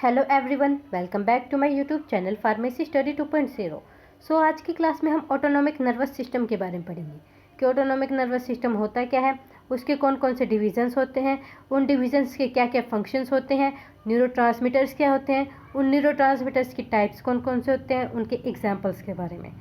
Hello everyone, welcome back to my YouTube channel pharmacy study 2.0। So आज की class में हम ऑटोनॉमिक नर्वस सिस्टम के बारे में पढ़ेंगे कि ऑटोनॉमिक नर्वस सिस्टम होता क्या है, उसके कौन कौन से डिविजन्स होते हैं, उन डिविजन्स के क्या क्या फंक्शंस होते हैं, न्यूरोट्रांसमीटर्स क्या होते हैं, उन न्यूरोट्रांसमीटर्स की टाइप्स कौन कौन से होते हैं, उनके एग्जाम्पल्स के बारे में।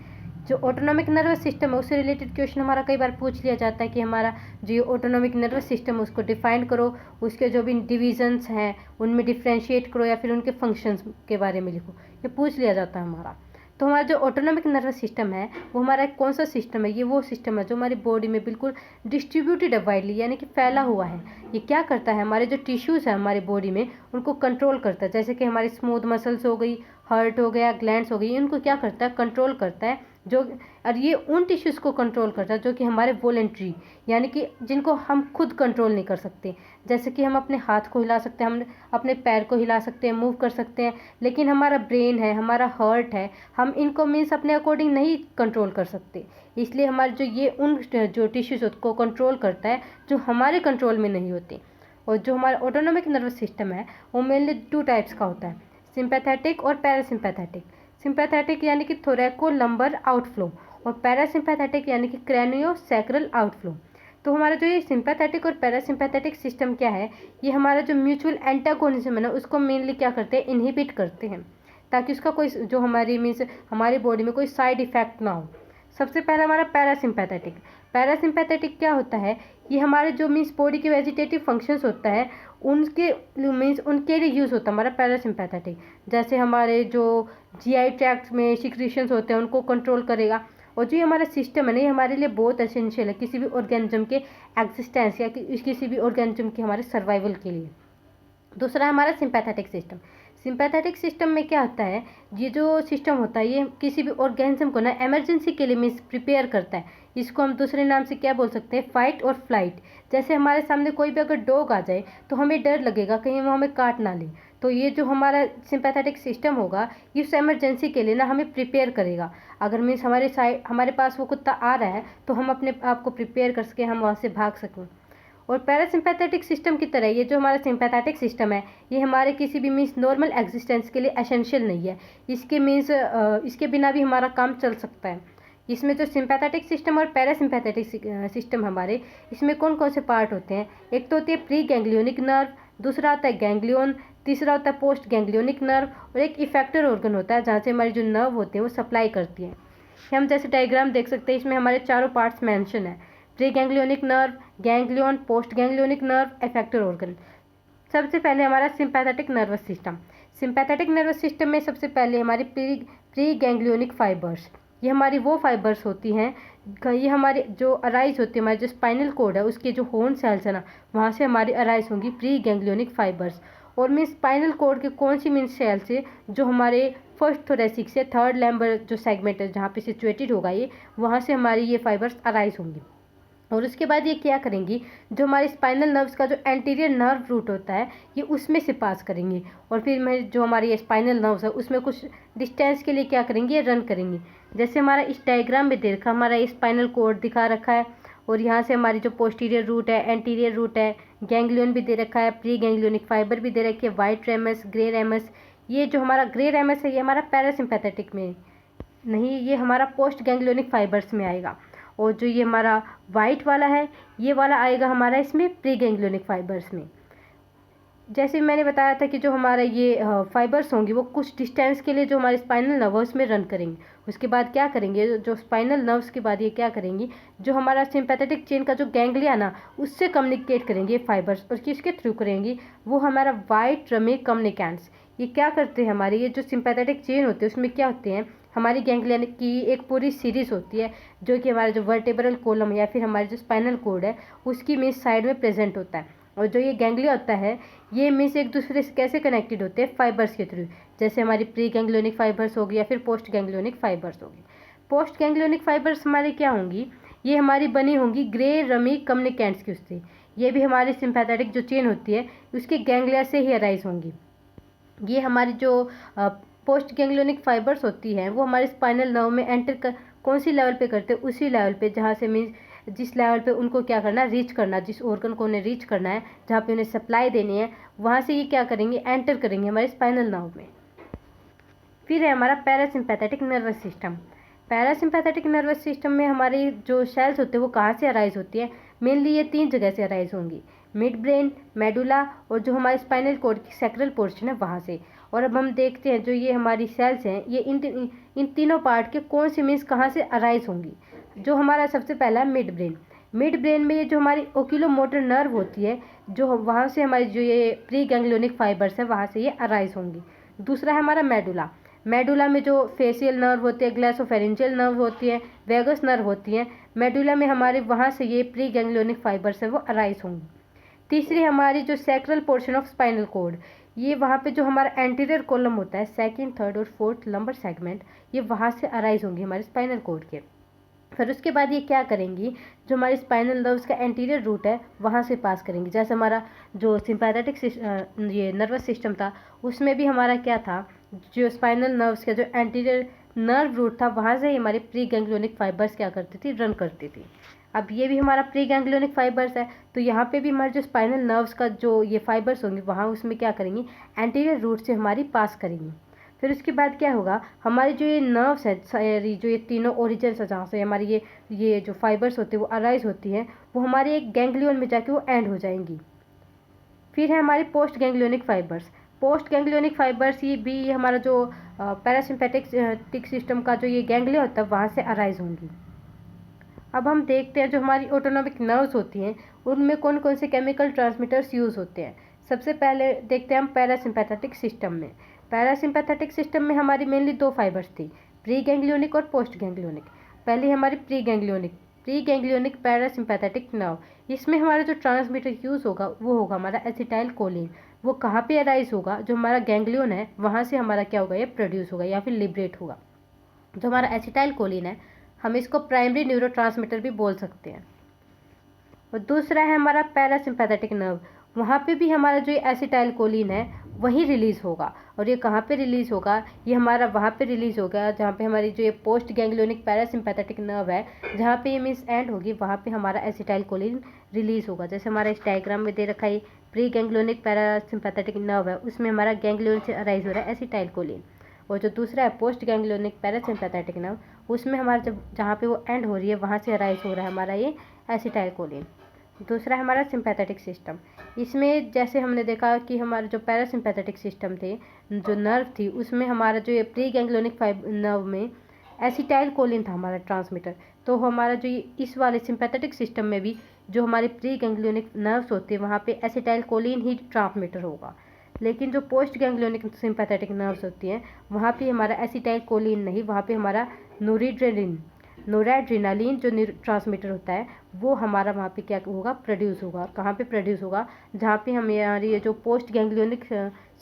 जो ऑटोनॉमिक नर्वस सिस्टम है उससे रिलेटेड क्वेश्चन हमारा कई बार पूछ लिया जाता है कि हमारा जो ऑटोनॉमिक नर्वस सिस्टम है उसको डिफाइन करो, उसके जो भी डिविजन्स हैं उनमें डिफ्रेंशिएट करो या फिर उनके फंक्शंस के बारे में लिखो, ये पूछ लिया जाता है हमारा। तो हमारा जो ऑटोनॉमिक नर्वस सिस्टम है वो हमारा एक कौन सा सिस्टम है, ये वो सिस्टम है जो हमारी बॉडी में बिल्कुल डिस्ट्रीब्यूटेड है वाइडली, यानी कि फैला हुआ है। ये क्या करता है, हमारे जो टिश्यूज़ है हमारी बॉडी में उनको कंट्रोल करता है, जैसे कि हमारी स्मूथ मसल्स हो गई, हार्ट हो गया, ग्लैंड्स हो गई, इनको क्या करता है, कंट्रोल करता है। जो और ये उन टिश्यूज़ को कंट्रोल करता है जो कि हमारे वॉलेंट्री, यानी कि जिनको हम खुद कंट्रोल नहीं कर सकते। जैसे कि हम अपने हाथ को हिला सकते हैं, हम अपने पैर को हिला सकते हैं, मूव कर सकते हैं, लेकिन हमारा ब्रेन है, हमारा हार्ट है, हम इनको मीन्स अपने अकॉर्डिंग नहीं कंट्रोल कर सकते। इसलिए हमारे जो ये उन जो टिश्यूज़ को कंट्रोल करता है जो हमारे कंट्रोल में नहीं होते। और जो हमारा ऑटोनॉमिक नर्वस सिस्टम है वो मेनली 2 टाइप्स का होता है, सिंपैथेटिक और पैरासिम्पैथेटिक। सिंपैथेटिक यानी कि थोरैको लंबर आउटफ्लो और पैरासिम्पैथेटिक यानी कि क्रैनियो सैक्रल आउटफ्लो। तो हमारा जो ये सिंपैथेटिक और पैरासिम्पैथेटिक सिस्टम क्या है, ये हमारा जो म्यूचुअल एंटागोनिज्म है ना उसको मेनली क्या करते हैं, इनहिबिट करते हैं, ताकि उसका कोई जो हमारी मीन्स हमारी बॉडी में कोई साइड इफेक्ट ना हो। सबसे पहला हमारा पैरासिम्पैथेटिक। पैरासिम्पैथेटिक क्या होता है, ये हमारे जो मीन्स बॉडी के वेजिटेटिव फंक्शंस होता है उनके मीन्स उनके लिए यूज़ होता है हमारा पैरासिम्पैथेटिक। जैसे हमारे जो जीआई ट्रैक्ट में सिक्रीशंस होते हैं उनको कंट्रोल करेगा। और जो ये हमारा सिस्टम है ना, ये हमारे लिए बहुत एसेंशियल है किसी भी ऑर्गेनिज्म के एग्जिस्टेंस या किसी भी ऑर्गेनिज्म के हमारे सर्वाइवल के लिए। दूसरा है हमारा सिंपैथेटिक सिस्टम। सिंपैथेटिक सिस्टम में क्या होता है, ये जो सिस्टम होता है ये किसी भी ऑर्गेनिज्म को ना इमरजेंसी के लिए मीन्स प्रिपेयर करता है। इसको हम दूसरे नाम से क्या बोल सकते हैं, फाइट और फ्लाइट। जैसे हमारे सामने कोई भी अगर डॉग आ जाए तो हमें डर लगेगा कहीं वो हमें काट ना ले, तो ये जो हमारा सिंपैथेटिक सिस्टम होगा ये उस इमरजेंसी के लिए ना हमें प्रिपेयर करेगा। अगर मीन्स हमारे पास वो कुत्ता आ रहा है तो हम अपने आप को प्रिपेयर कर सकें, हम वहाँ से भाग सकें। और पैरासिम्पैथेटिक सिस्टम की तरह ये जो हमारा सिंपैथेटिक सिस्टम है ये हमारे किसी भी मीन्स नॉर्मल एग्जिस्टेंस के लिए एसेंशियल नहीं है। इसके मीन्स इसके बिना भी हमारा काम चल सकता है। इसमें जो सिंपैथेटिक सिस्टम और पैरासिम्पैथेटिक सिस्टम हमारे, इसमें कौन कौन से पार्ट होते हैं, एक तो होती है प्री गैंग्लियोनिक नर्व, दूसरा आता है गैंग्लियन, तीसरा होता है पोस्ट गैंग्लियोनिक नर्व और एक इफेक्टर ऑर्गन होता है जहाँ से हमारे जो नर्व होते हैं वो सप्लाई करती हैं। हम जैसे डायग्राम देख सकते हैं, इसमें हमारे चारों पार्ट्स मेंशन है, pre ganglionic nerve, ganglion, post ganglionic nerve, effector organ. सबसे पहले हमारा sympathetic nervous system. Sympathetic nervous system में सबसे पहले हमारी प्री गैंग्लियोनिक फाइबर्स, ये हमारी वो फाइबर्स होती हैं, ये हमारे जो अराइज होती है, हमारे जो स्पाइनल कोड है उसके जो होर्न सेल्स है ना वहाँ से हमारी अराइज होंगी प्री गैंग्लियोनिक फाइबर्स। और मीन स्पाइनल कोड के कौन सी मीन सेल से, जो हमारे फर्स्ट थोरेसिक से थर्ड लैम्बर जो सेगमेंट है जहाँ पे सिचुएटेड होगा ये, वहाँ से हमारी ये फाइबर्स अराइज होंगी। और उसके बाद ये क्या करेंगी, जो हमारे स्पाइनल नर्व्स का जो एंटीरियर नर्व रूट होता है ये उसमें से पास करेंगी, और फिर मैं जो हमारी ये स्पाइनल नर्व्स है उसमें कुछ डिस्टेंस के लिए क्या करेंगी, ये रन करेंगी। जैसे हमारा इस डायग्राम में दे रखा, हमारा स्पाइनल कोड दिखा रखा है, और यहाँ से हमारी जो पोस्टीरियर रूट है, एंटीरियर रूट है, गैंग्लियन भी दे रखा है, प्री गैंग्लियोनिक फाइबर भी दे रखी है, वाइट रेमस, ग्रे रेमस। ये जो हमारा ग्रे रेमस है ये हमारा पैरासिम्पैथेटिक में नहीं, ये हमारा पोस्ट गैंग्लियोनिक फाइबर्स में आएगा। और जो ये हमारा वाइट वाला है ये वाला आएगा हमारा इसमें प्री गैंग्लियोनिक फाइबर्स में। जैसे मैंने बताया था कि जो हमारा ये फाइबर्स होंगी वो कुछ डिस्टेंस के लिए जो हमारे स्पाइनल नर्व्स में रन करेंगे। उसके बाद क्या करेंगे, जो स्पाइनल नर्व्स के बाद ये क्या करेंगी, जो हमारा सिंपैथेटिक चेन का जो गैंग्लिया ना उससे कम्युनिकेट करेंगे फाइबर्स, और किसके थ्रू करेंगी, वो हमारा वाइट रमे कम्युनिकेंट्स। ये क्या करते हैं, हमारी ये जो सिंपैथेटिक चेन होती है उसमें क्या होते हैं, हमारी गैंग्लिया की एक पूरी सीरीज होती है जो कि हमारा जो वर्टेब्रल कॉलम या फिर हमारे जो स्पाइनल कोड है उसकी मीन्स साइड में प्रेजेंट होता है। और जो ये गैंग्लिया होता है ये मीन्स एक दूसरे से कैसे कनेक्टेड होते हैं, फाइबर्स के थ्रू। जैसे हमारी प्री गैंग्लियोनिक फाइबर्स होगी या फिर पोस्ट गैंग्लियोनिक फाइबर्स होगी। पोस्ट गैंग्लियोनिक फाइबर्स हमारी क्या होंगी, ये हमारी बनी होंगी ग्रे रमी कम्युनिकेंट्स की उससे। ये भी हमारी सिंपैथेटिक जो चेन होती है उसके गैंग्लिया से ही अराइज होंगी। ये हमारी जो पोस्ट गैंग्लियोनिक फाइबर्स होती हैं वो हमारे स्पाइनल नर्व में एंटर कौन सी लेवल पे करते हैं, उसी लेवल पे जहाँ से मीन्स जिस लेवल पे उनको क्या करना, रीच करना, जिस ऑर्गन को उन्हें रीच करना है, जहाँ पे उन्हें सप्लाई देनी है, वहाँ से ये क्या करेंगे, एंटर करेंगे हमारे स्पाइनल नर्व में। फिर है हमारा parasympathetic nervous system. Parasympathetic nervous system में हमारी जो सेल्स होते हैं वो कहाँ से अराइज होती है, मेनली ये 3 जगह से अराइज होंगी, मिड ब्रेन, मेडुला और जो हमारे स्पाइनल कॉर्ड की सैक्रल पोर्शन है वहाँ से। और अब हम देखते हैं जो ये हमारी सेल्स हैं ये इन तीनों पार्ट के कौन से मीन्स कहाँ से अराइज होंगी। जो हमारा सबसे पहला है मिड ब्रेन। मिड ब्रेन में ये जो हमारी ओक्यूलोमोटर नर्व होती है, जो वहाँ से हमारी जो ये प्री गैंग्लियोनिक फाइबर्स है वहाँ से ये अराइज होंगी। दूसरा है हमारा मेडुला। मेडुला में जो फेशियल नर्व होते हैं, ग्लैसोफेरेंजियल नर्व होती है, वेगस नर्व होती है, मेडुला में हमारे वहाँ से ये प्री गैंग्लियोनिक फाइबर्स है वो अराइज होंगी। तीसरी हमारी जो sacral portion of spinal cord, ये वहाँ पे जो हमारा एंटीरियर कॉलम होता है, सेकंड, थर्ड और फोर्थ लंबर सेगमेंट, ये वहाँ से अराइज होंगी हमारे स्पाइनल कॉर्ड के। फिर उसके बाद ये क्या करेंगी, जो हमारी स्पाइनल नर्व्स का एंटीरियर रूट है वहाँ से पास करेंगी। जैसे हमारा जो सिंपैथेटिक ये नर्वस सिस्टम था उसमें भी हमारा क्या था, जो स्पाइनल नर्व्स का जो एंटीरियर नर्व रूट था वहाँ से ही हमारी प्री गैंग्लियोनिक फाइबर्स क्या करती थी, रन करती थी। अब ये भी हमारा प्री गैंग्लियोनिक फाइबर्स है, तो यहाँ पे भी हमारे जो स्पाइनल नर्व्स का जो ये फाइबर्स होंगे वहाँ उसमें क्या करेंगी, एंटीरियर रूट से हमारी पास करेंगी। फिर उसके बाद क्या होगा, हमारी जो ये नर्व्स है, जो ये तीनों ओरिजिन है जहाँ से हमारी ये जो फाइबर्स होते हैं वो अराइज होती हैं, वो हमारे एक गैंग्लियन में जाके वो एंड हो जाएंगी। फिर है हमारी post ganglionic fibres. Post ganglionic fibres ये भी हमारा जो पैरासिम्पैथेटिक सिस्टम का जो ये गैंग्लिया होता है वहाँ से अराइज होंगी। अब हम देखते हैं जो हमारी ऑटोनॉमिक नर्व्स होती हैं उनमें कौन कौन से केमिकल ट्रांसमीटर्स यूज़ होते हैं। सबसे पहले देखते हैं हम पैरासिम्पैथेटिक सिस्टम में। पैरासिम्पैथेटिक सिस्टम में हमारी मेनली 2 फाइबर्स थी, प्री गैंग्लियोनिक और पोस्ट गैंग्लियोनिक। पहले हमारी प्री गैंग्लियोनिक पैरासिम्पैथेटिक नर्व, इसमें हमारा जो ट्रांसमीटर यूज़ होगा वो होगा हमारा एसिटाइल कोलिन। वो कहाँ पे अराइज होगा, जो हमारा गैंग्लियन है वहाँ से हमारा क्या होगा, ये प्रोड्यूस होगा या फिर लिबरेट होगा। जो हमारा एसिटाइल कोलिन है हम इसको प्राइमरी न्यूरोट्रांसमीटर भी बोल सकते हैं। और दूसरा है हमारा पैरासिम्पैथेटिक नर्व, वहाँ पे भी हमारा जो एसिटाइल कोलिन है वही रिलीज़ होगा। और ये कहाँ पे रिलीज़ होगा, ये हमारा वहाँ पे रिलीज़ होगा जहाँ पे हमारी जो ये पोस्ट गैंग्लियोनिक पैरासिम्पैथेटिक नर्व है, जहाँ पे ये मीन्स एंड होगी वहाँ पे हमारा एसिटाइल कोलिन रिलीज़ होगा। जैसे हमारा इस डायग्राम में दे रखा है प्री गैंग्लियोनिक पैरासिम्पैथेटिक नर्व है, उसमें हमारा गैंग्लियन से अराइज हो रहा है एसिटाइल कोलिन। और जो दूसरा है पोस्ट गैंग्लियोनिक पैरासिम्पैथेटिक नर्व, उसमें हमारा जब जहाँ पे वो एंड हो रही है वहाँ से अराइज हो रहा है हमारा ये एसिटाइल कोलिन। दूसरा है हमारा सिंपैथेटिक सिस्टम। इसमें जैसे हमने देखा कि हमारा जो पैरासिम्पैथेटिक सिस्टम थे, जो नर्व थी, उसमें हमारा जो ये प्री गैंग्लियोनिक नर्व में एसिटाइल कोलिन था हमारा ट्रांसमीटर। तो हमारा जो इस वाले सिंपैथेटिक सिस्टम में भी जो हमारे प्री गैंग्लियोनिक नर्व्स होते हैं वहाँ पे एसिटाइल कोलिन ही ट्रांसमीटर होगा। लेकिन जो पोस्ट गैंग्लियोनिक सिंपैथेटिक नर्व्स होती हैं वहाँ पे हमारा एसिटाइल कोलिन नहीं, वहाँ पे हमारा नोरेड्रेनालिन जो ट्रांसमीटर होता है वो हमारा वहाँ पे क्या होगा, प्रोड्यूस होगा। कहाँ पे प्रोड्यूस होगा, जहाँ पे हमारी ये जो पोस्ट गैंग्लियोनिक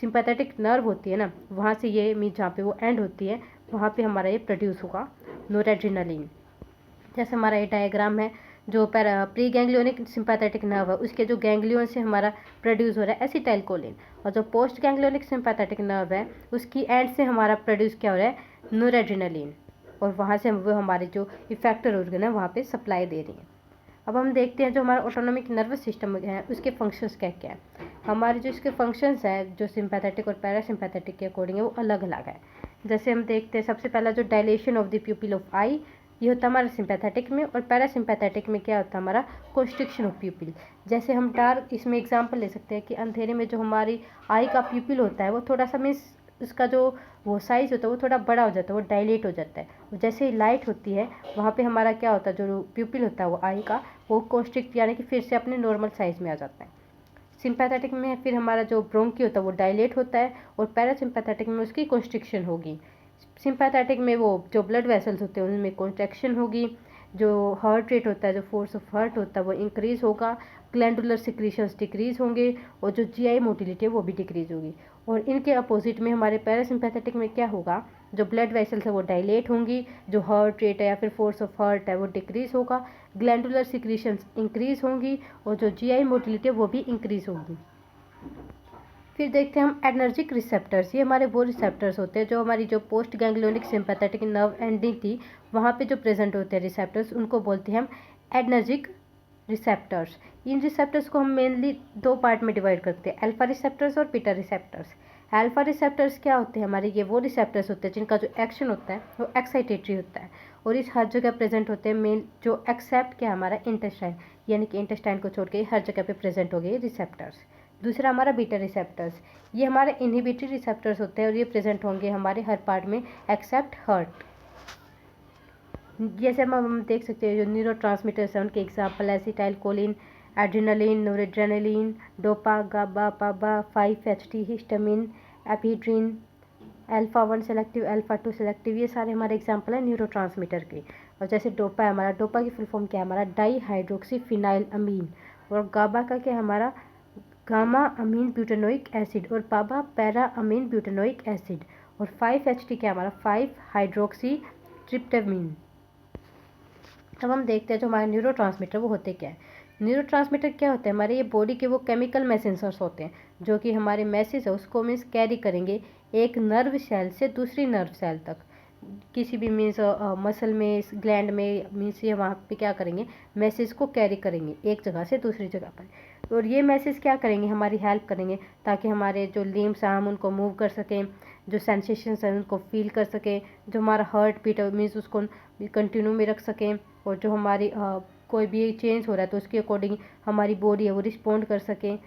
सिंपैथेटिक नर्व होती है ना, वहाँ से ये मीन जहाँ पे वो एंड होती है वहाँ पे हमारा ये प्रोड्यूस होगा नोरेड्रेनालिन। जैसे हमारा ये डायग्राम है, जो प्री गैंग्लियोनिक सिंपैथेटिक नर्व है उसके जो गैंग्लियन से हमारा प्रोड्यूस हो रहा है एसिटाइल कोलिन, और जो पोस्ट गैंग्लियोनिक सिंपैथेटिक नर्व है उसकी एंड से हमारा प्रोड्यूस क्या हो रहा है, नोरेड्रेनालिन। और वहाँ से वो हमारे जो इफेक्टर ऑर्गन है वहाँ पे सप्लाई दे रही हैं। अब हम देखते हैं जो हमारा ऑटोनॉमिक नर्वस सिस्टम है उसके फंक्शंस क्या क्या है। हमारे जो इसके फंक्शंस है जो सिंपैथेटिक और पैरासिम्पैथेटिक के अकॉर्डिंग है वो अलग अलग है। जैसे हम देखते हैं सबसे पहला जो dilation of the pupil of eye, ये होता है हमारा सिंपैथेटिक में। और पैरासिम्पैथेटिक में क्या होता है हमारा, कंस्ट्रिक्शन ऑफ प्यूपिल। जैसे हम डार्क इसमें एग्जांपल ले सकते हैं कि अंधेरे में जो हमारी आई का प्यूपिल होता है वो थोड़ा सा मीन्स उसका जो वो साइज़ होता है वो थोड़ा बड़ा हो जाता है, वो डायलेट हो जाता है। जैसे ही लाइट होती है वहाँ पे हमारा क्या होता है, जो प्यूपिल होता है वो आई का वो कंस्ट्रिक्ट यानी कि फिर से अपने नॉर्मल साइज़ में आ जाता है। सिंपैथेटिक में फिर हमारा जो ब्रोंकी होता है वो डायलेट होता है, और पैरासिम्पैथेटिक में उसकी कंस्ट्रिक्शन होगी। सिंपैथेटिक में वो जो ब्लड वेसल्स होते हैं उनमें कॉन्ट्रैक्शन होगी, जो हार्ट रेट होता है, जो फोर्स ऑफ हार्ट होता है वो इंक्रीज़ होगा, ग्लैंडुलर सिक्रीशंस डिक्रीज़ होंगे, और जो जीआई मोटिलिटी है वो भी डिक्रीज़ होगी। और इनके अपोजिट में हमारे पैरासिम्पैथेटिक में क्या होगा, जो ब्लड वेसल्स है वो डायलेट होंगी, जो हार्ट रेट है या फिर फोर्स ऑफ हार्ट है वो डिक्रीज़ होगा, ग्लैंडुलर सिक्रीशंस इंक्रीज़ होंगी, और जो जीआई मोटिलिटी है वो भी इंक्रीज़ होगी। फिर देखते हैं हम एडर्जिक रिसेप्टर्स। ये हमारे वो रिसेप्टर्स होते हैं जो हमारी जो post ganglionic sympathetic nerve ending थी वहाँ पे जो प्रेजेंट होते हैं रिसेप्टर्स, उनको बोलते हैं हम एडर्जिक रिसेप्टर्स। इन रिसेप्टर्स को हम मेनली दो पार्ट में डिवाइड करते हैं, अल्फा रिसेप्टर्स और बीटा रिसेप्टर्स। अल्फा रिसेप्टर्स क्या होते हैं हमारे, ये वो रिसेप्टर्स होते हैं जिनका जो एक्शन होता है वो एक्साइटेटरी होता है और इस हर जगह प्रेजेंट होते हैं, मेन जो एक्सेप्ट क्या हमारा इंटेस्टाइन, यानी कि इंटेस्टाइन को छोड़ के हर जगह पे प्रेजेंट हो गए रिसेप्टर्स। दूसरा हमारा बीटा रिसेप्टर्स, ये हमारे इनहिबिटरी रिसेप्टर्स होते हैं और ये प्रेजेंट होंगे हमारे हर पार्ट में एक्सेप्ट हार्ट। जैसे हम देख सकते हैं जो न्यूरो ट्रांसमीटर्स हैं उनके example acetylcholine, adrenaline, noradrenaline, dopa, GABA, PABA, 5-HT histamine, ephedrine, alpha 1 selective, alpha 2 selective, ये सारे हमारे एग्जाम्पल हैं न्यूरो ट्रांसमीटर के। और जैसे डोपा है हमारा, डोपा की फुल फॉर्म क्या है हमारा, डाई हाइड्रोक्सी फिनाइल अमीन। और गाबा का क्या है हमारा, गामा अमीन ब्यूटेनोइक एसिड। और पाबा पैरा अमीन ब्यूटेनोइक एसिड। और 5-HT क्या हमारा, 5 हाइड्रोक्सी ट्रिप्टामिन। अब हम देखते हैं जो हमारे न्यूरो ट्रांसमीटर वो होते क्या है। न्यूरो ट्रांसमीटर क्या होते हैं हमारे, ये बॉडी के वो केमिकल मैसेंजर्स होते हैं जो कि हमारे मैसेज है उसको मीन्स कैरी करेंगे एक नर्व सेल से दूसरी नर्व सेल तक, किसी भी मीन्स मसल में, ग्लैंड में, मीन्स ये वहाँ पे क्या करेंगे, मैसेज को कैरी करेंगे एक जगह से दूसरी जगह पर। और ये मैसेज क्या करेंगे, हमारी हेल्प करेंगे ताकि हमारे जो लिम्स हैं हम उनको मूव कर सकें, जो सेंसेशंस हैं उनको फील कर सकें, जो हमारा हार्ट बीट मीन्स उसको कंटिन्यू में रख सकें, और जो हमारी कोई भी चेंज हो रहा है तो उसके अकॉर्डिंग हमारी बॉडी है वो रिस्पॉन्ड कर सकें।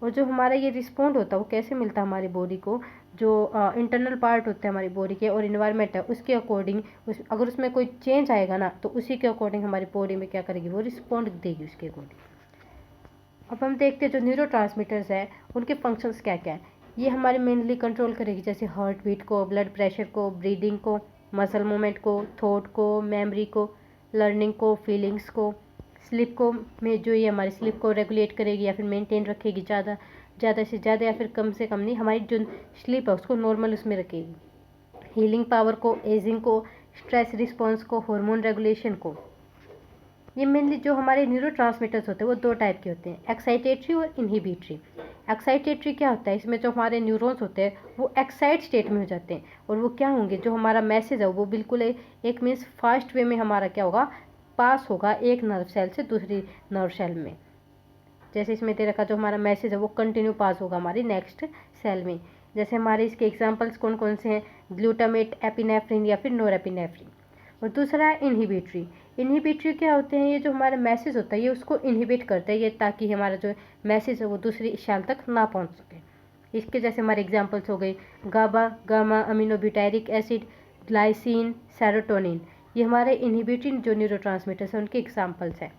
और जो हमारा ये रिस्पॉन्ड होता है वो कैसे मिलता है हमारी बॉडी को, जो इंटरनल पार्ट होते हैं हमारी बॉडी के और इन्वायरमेंट है उसके अकॉर्डिंग, अगर उसमें कोई चेंज आएगा ना तो उसी के अकॉर्डिंग हमारी बॉडी में क्या करेगी, वो रिस्पॉन्ड देगी उसके अकॉर्डिंग। अब हम देखते हैं जो न्यूरो ट्रांसमीटर्स है उनके फंक्शंस क्या क्या है। ये हमारे मेनली कंट्रोल करेगी जैसे हार्ट बीट को, ब्लड प्रेशर को, ब्रीदिंग को, मसल मूवमेंट को, थॉट को, मेमोरी को, लर्निंग को, फीलिंग्स को, स्लिप को, में जो ये हमारी स्लिप को रेगुलेट करेगी या फिर मेंटेन रखेगी, ज़्यादा से ज़्यादा या फिर कम से कम नहीं, हमारी जो स्लीप है उसको नॉर्मल उसमें रखेगी। हीलिंग पावर को, एजिंग को, स्ट्रेस रिस्पॉन्स को, हार्मोन रेगुलेशन को। ये मेनली जो हमारे न्यूरो ट्रांसमीटर्स होते हैं वो दो टाइप के होते हैं, एक्साइटेटरी और इनहिबिटरी। एक्साइटेटरी क्या होता है, इसमें जो हमारे न्यूरॉन्स होते हैं वो एक्साइट स्टेट में हो जाते हैं और वो क्या होंगे, जो हमारा मैसेज है वो बिल्कुल एक मीन्स फास्ट वे में हमारा क्या होगा, पास होगा एक नर्व सेल से दूसरी नर्व सेल में। जैसे इसमें दे रखा जो हमारा मैसेज है वो कंटिन्यू पास होगा हमारी नेक्स्ट सेल में। जैसे हमारे इसके एग्जांपल्स कौन कौन से हैं, ग्लूटामेट, एपिनेफ्रिन या फिर नोरेपिनेफ्रिन। और दूसरा है इनहिबिटरी। इनहिबिटरी क्या होते हैं, ये जो हमारा मैसेज होता है ये उसको इनहिबिट करता है, ये ताकि हमारा जो मैसेज है वो दूसरी सेल तक ना पहुंच सके। इसके जैसे हमारे एग्जांपल्स हो गए गाबा, गामा अमीनोब्यूटारिक एसिड, ग्लाइसिन, सेरोटोनिन। ये हमारे इनहिबिटिंग जो न्यूरोट्रांसमीटर्स हैं उनके एग्जांपल्स हैं।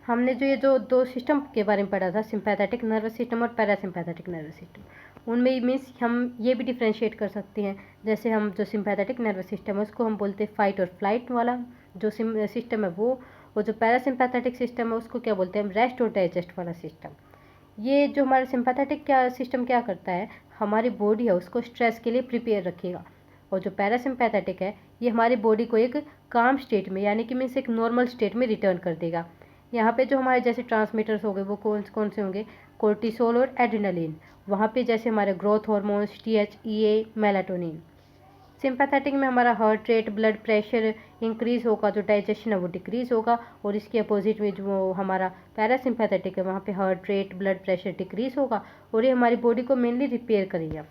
हमने जो ये जो दो सिस्टम के बारे में पढ़ा था, सिंपैथेटिक नर्वस सिस्टम और पैरासिम्पैथेटिक नर्वस सिस्टम, उनमें मीन्स हम ये भी डिफ्रेंशिएट कर सकते हैं। जैसे हम जो सिंपैथेटिक नर्वस सिस्टम है उसको हम बोलते हैं फाइट और फ्लाइट वाला जो सिस्टम है वो, और जो पैरासिम्पैथेटिक सिस्टम है उसको क्या बोलते हैं हम, रेस्ट और डाइजेस्ट वाला सिस्टम। ये जो हमारा सिंपैथेटिक क्या सिस्टम क्या करता है, हमारी बॉडी है उसको स्ट्रेस के लिए प्रिपेयर रखेगा, और जो पैरासिम्पैथेटिक है ये हमारी बॉडी को एक काम स्टेट में यानी कि मीन्स एक नॉर्मल स्टेट में रिटर्न कर देगा। यहाँ पे जो हमारे जैसे ट्रांसमीटर्स हो गए वो कौन कौन से होंगे, कोर्टिसोल और एड्रेनालिन। वहाँ पे जैसे हमारे growth hormones, THEA, melatonin. Sympathetic में हमारा heart rate, blood pressure increase होगा, जो डाइजेशन है वो डिक्रीज होगा। और इसके अपोजिट में जो हमारा पैरासिम्पैथेटिक है वहाँ पे heart rate, blood pressure decrease होगा और ये हमारी बॉडी को मेनली रिपेयर करेगा।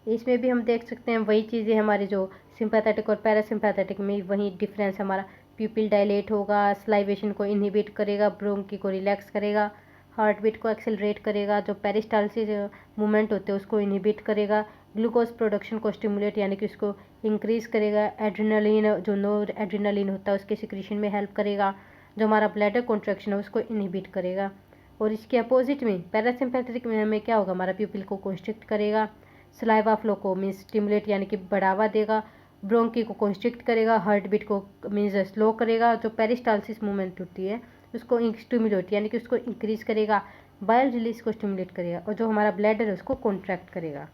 इसमें भी हम देख सकते हैं वही चीज़ें हमारी जो सिंपैथेटिक और पैरासिम्पैथेटिक में वही डिफरेंस, हमारा प्यूपिल डायलेट होगा, स्लाइवेशन को इनहिबिट करेगा, ब्रोंकी को रिलैक्स करेगा, हार्ट बीट को एक्सेलरेट करेगा, जो पेरिस्टालसिस मूवमेंट होते हैं उसको इनहिबिट करेगा, ग्लूकोज प्रोडक्शन को स्टिमुलेट यानी कि उसको इंक्रीज करेगा, एड्रेनालिन जो नोर एड्रेनालिन होता है उसके सिक्रीशन में हेल्प करेगा, जो हमारा ब्लैडर कॉन्ट्रैक्शन है उसको इनहिबिट करेगा। और इसके अपोजिट में पैरासिम्पैथेटिक में क्या होगा, हमारा प्यूपिल को कॉन्स्ट्रिक्ट करेगा, सलाइवा फ्लो को मीन्स स्टिमुलेट यानी कि बढ़ावा देगा, ब्रोंकी को कॉन्स्ट्रिक्ट करेगा, हार्ट बीट को मीन्स स्लो करेगा, जो पेरिस्टालसिस मूवमेंट होती है उसको स्टिमुलेट यानी कि उसको इंक्रीज करेगा, बाइल रिलीज को स्टिमुलेट करेगा, और जो हमारा ब्लैडर है उसको कॉन्ट्रैक्ट करेगा।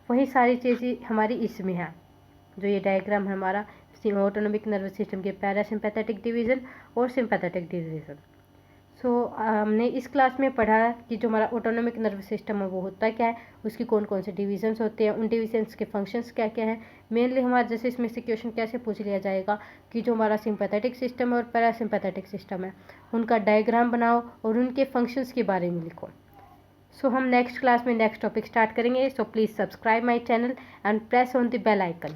वही सारी चीज़ें हमारी इसमें है। जो ये डायग्राम है ऑटोनोमिक नर्वस सिस्टम के पैरासिम्पैथेटिक डिवीज़न और सिंपैथेटिक डिवीज़न। हमने इस क्लास में पढ़ा कि जो हमारा ऑटोनॉमिक नर्वस सिस्टम है वो होता क्या है, उसकी कौन कौन से डिविजन्स होते हैं, उन डिविजन्स के फंक्शंस क्या क्या हैं। मेनली हमारा जैसे इसमें से क्वेश्चन कैसे पूछ लिया जाएगा कि जो हमारा सिंपैथेटिक सिस्टम है और पैरासिम्पैथेटिक सिस्टम है उनका डायग्राम बनाओ और उनके फंक्शंस के बारे में लिखो। हम नेक्स्ट क्लास में नेक्स्ट टॉपिक स्टार्ट करेंगे। So please subscribe my channel and press on the bell icon.